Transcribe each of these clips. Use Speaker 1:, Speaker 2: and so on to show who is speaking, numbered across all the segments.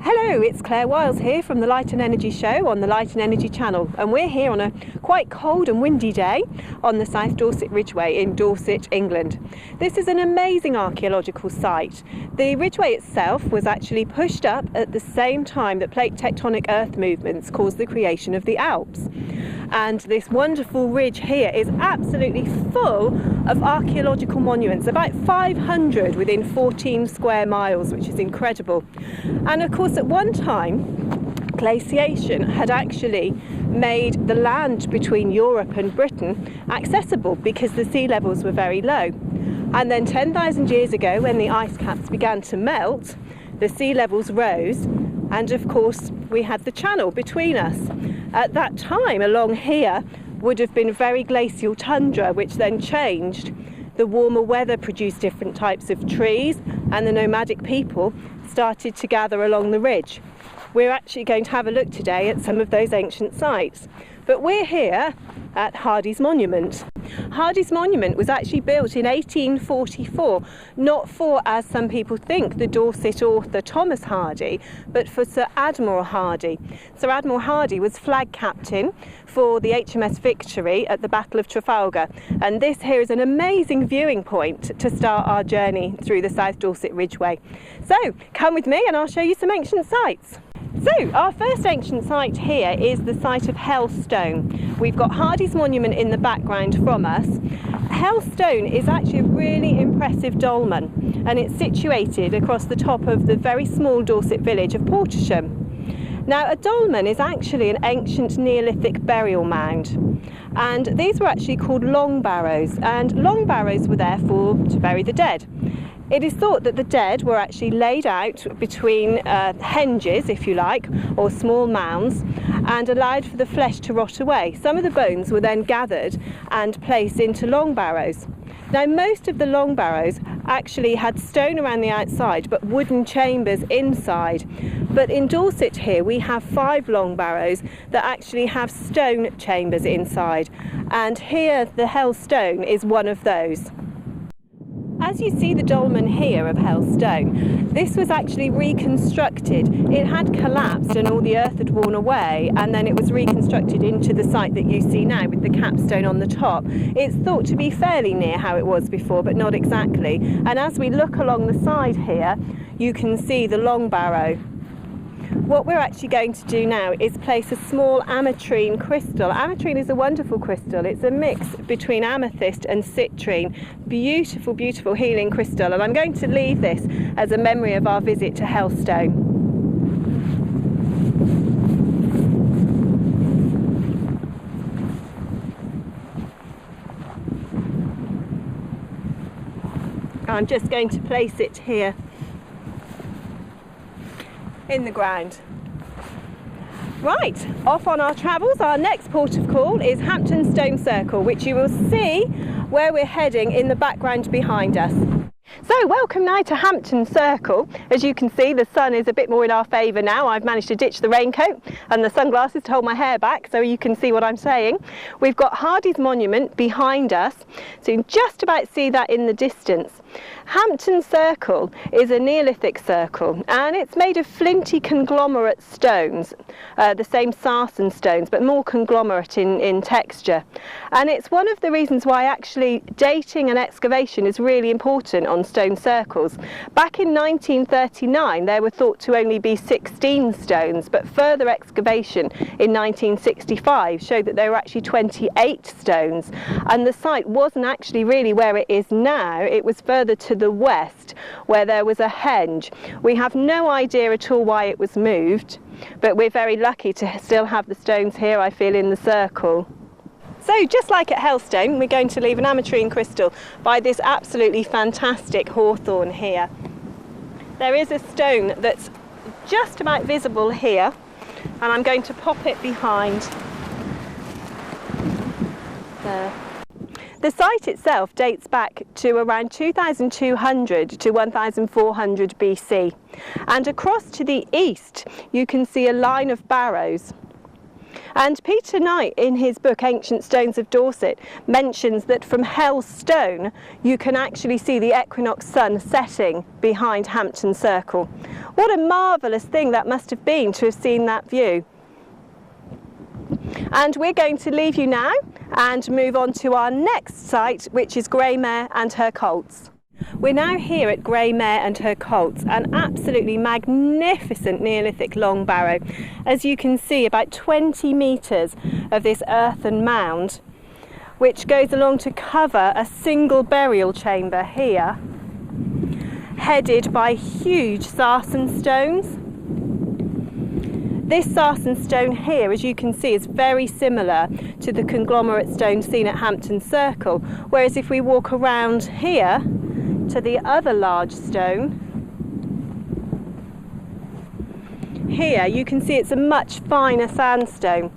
Speaker 1: Hello, it's Claire Wiles here from the Light and Energy Show on the Light and Energy channel, and we're here on a quite cold and windy day on the South Dorset Ridgeway in Dorset, England. This is an amazing archaeological site. The ridgeway itself was actually pushed up at the same time that plate tectonic earth movements caused the creation of the Alps. And this wonderful ridge here is absolutely full of archaeological monuments, about 500 within 14 square miles, which is incredible. And of course, at one time, glaciation had actually made the land between Europe and Britain accessible because the sea levels were very low. And then 10,000 years ago, when the ice caps began to melt, the sea levels rose, and of course we had the channel between us. At that time, along here would have been very glacial tundra, which then changed. The warmer weather produced different types of trees, and the nomadic people started to gather along the ridge. We're actually going to have a look today at some of those ancient sites. But we're here at Hardy's Monument. Hardy's Monument was actually built in 1844, not for, as some people think, the Dorset author Thomas Hardy, but for Sir Admiral Hardy. Sir Admiral Hardy was flag captain for the HMS Victory at the Battle of Trafalgar, and this here is an amazing viewing point to start our journey through the South Dorset Ridgeway. So come with me and I'll show you some ancient sites. So our first ancient site here is the site of Heathstone. We've got Hardy's Monument in the background from us. Heathstone is actually a really impressive dolmen, and it's situated across the top of the very small Dorset village of Portesham. Now, a dolmen is actually an ancient Neolithic burial mound, and these were actually called long barrows, and long barrows were therefore to bury the dead. It is thought that the dead were actually laid out between henges, if you like, or small mounds, and allowed for the flesh to rot away. Some of the bones were then gathered and placed into long barrows. Now, most of the long barrows actually had stone around the outside, but wooden chambers inside. But in Dorset here, we have 5 long barrows that actually have stone chambers inside. And here, the Heathstone is one of those. As you see the dolmen here of Heathstone, this was actually reconstructed. It had collapsed and all the earth had worn away, and then it was reconstructed into the site that you see now with the capstone on the top. It's thought to be fairly near how it was before, but not exactly. And as we look along the side here, you can see the long barrow. What we're actually going to do now is place a small ametrine crystal. Ametrine is a wonderful crystal. It's a mix between amethyst and citrine. Beautiful, beautiful healing crystal. And I'm going to leave this as a memory of our visit to Heathstone. I'm just going to place it here in the ground. Right, off on our travels. Our next port of call is Hampton Circle, which you will see where we're heading in the background behind us. So welcome now to Hampton Circle. As you can see, the sun is a bit more in our favour now. I've managed to ditch the raincoat and the sunglasses to hold my hair back so you can see what I'm saying. We've got Hardy's Monument behind us, so you can just about see that in the distance. Hampton Circle is a Neolithic circle, and it's made of flinty conglomerate stones, the same sarsen stones, but more conglomerate in texture. And it's one of the reasons why actually dating and excavation is really important on stone circles. Back in 1939, there were thought to only be 16 stones, but further excavation in 1965 showed that there were actually 28 stones. And the site wasn't actually really where it is now. It was further to the west, where there was a henge. We have no idea at all why it was moved, but we're very lucky to still have the stones here, I feel, in the circle. So just like at Heathstone, we're going to leave an ametrine crystal by this absolutely fantastic hawthorn here. There is a stone that's just about visible here, and I'm going to pop it behind there. The site itself dates back to around 2200 to 1400 BC, and across to the east you can see a line of barrows. And Peter Knight, in his book Ancient Stones of Dorset, mentions that from Heathstone you can actually see the equinox sun setting behind Hampton Circle. What a marvellous thing that must have been to have seen that view. And we're going to leave you now and move on to our next site, which is Mare and her colts. We're now here at Mare and her colts, an absolutely magnificent Neolithic long barrow. As you can see, about 20 metres of this earthen mound, which goes along to cover a single burial chamber here, headed by huge sarsen stones. This sarsen stone here, as you can see, is very similar to the conglomerate stone seen at Hampton Circle, whereas if we walk around here to the other large stone, here you can see it's a much finer sandstone.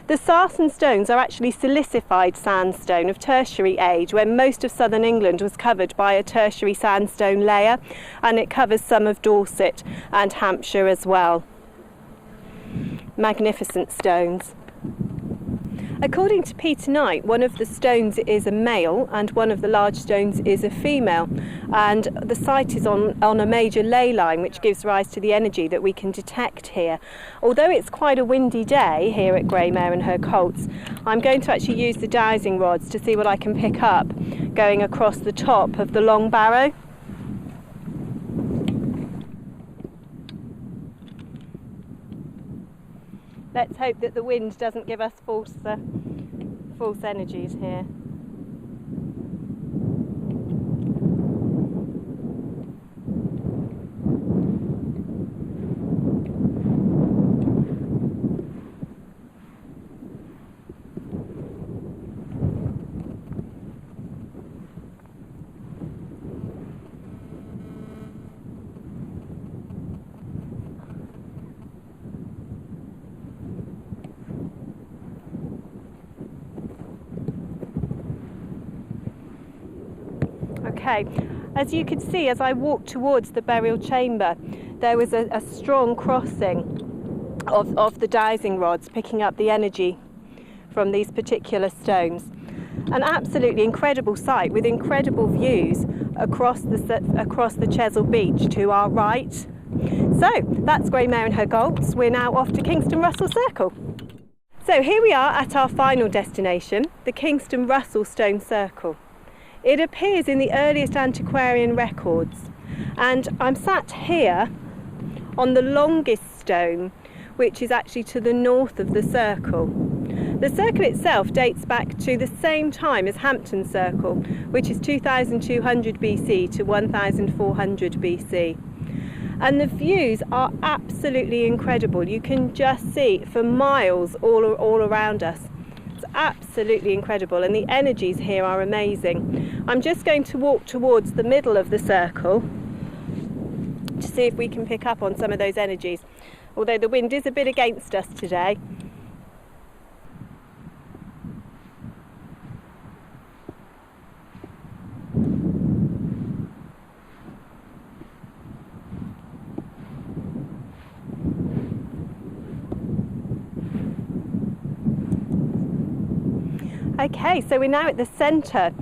Speaker 1: The sarsen stones are actually silicified sandstone of tertiary age, when most of southern England was covered by a tertiary sandstone layer, and it covers some of Dorset and Hampshire as well. Magnificent stones. According to Peter Knight, one of the stones is a male and one of the large stones is a female, and the site is on a major ley line, which gives rise to the energy that we can detect here. Although it's quite a windy day here at Mare and her colts, I'm going to actually use the dowsing rods to see what I can pick up going across the top of the long barrow. Let's hope that the wind doesn't give us false energies here. Okay, as you could see, as I walked towards the burial chamber, there was a strong crossing of the dowsing rods, picking up the energy from these particular stones. An absolutely incredible site with incredible views across the Chesil Beach to our right. So that's Mare and her colts. We're now off to Kingston Russell Circle. So here we are at our final destination, the Kingston Russell Stone Circle. It appears in the earliest antiquarian records, and I'm sat here on the longest stone, which is actually to the north of the circle. The circle itself dates back to the same time as Hampton Circle, which is 2200 BC to 1400 BC. And the views are absolutely incredible. You can just see for miles all around us. It's absolutely incredible, and the energies here are amazing. I'm just going to walk towards the middle of the circle to see if we can pick up on some of those energies, although the wind is a bit against us today. Okay, so we're now at the centre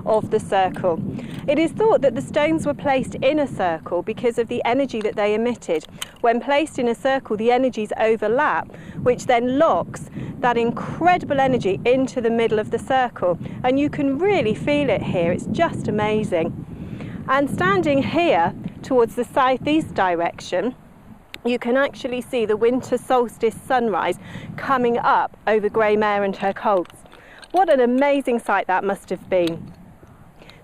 Speaker 1: of the circle. It is thought that the stones were placed in a circle because of the energy that they emitted. When placed in a circle, the energies overlap, which then locks that incredible energy into the middle of the circle. And you can really feel it here. It's just amazing. And standing here towards the southeast direction, you can actually see the winter solstice sunrise coming up over Mare and her colts. What an amazing sight that must have been.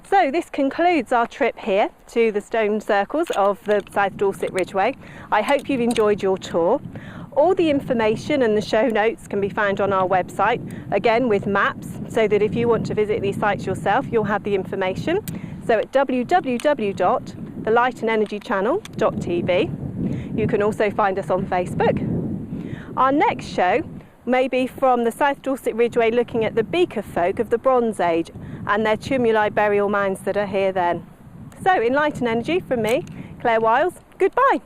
Speaker 1: So this concludes our trip here to the stone circles of the South Dorset Ridgeway. I hope you've enjoyed your tour. All the information and the show notes can be found on our website, again with maps, so that if you want to visit these sites yourself, you'll have the information. So at www.thelightenenergychannel.tv. You can also find us on Facebook. Our next show may be from the South Dorset Ridgeway, looking at the Beaker folk of the Bronze Age and their tumuli burial mounds that are here then. So, Enlighten Energy from me, Claire Wiles, goodbye.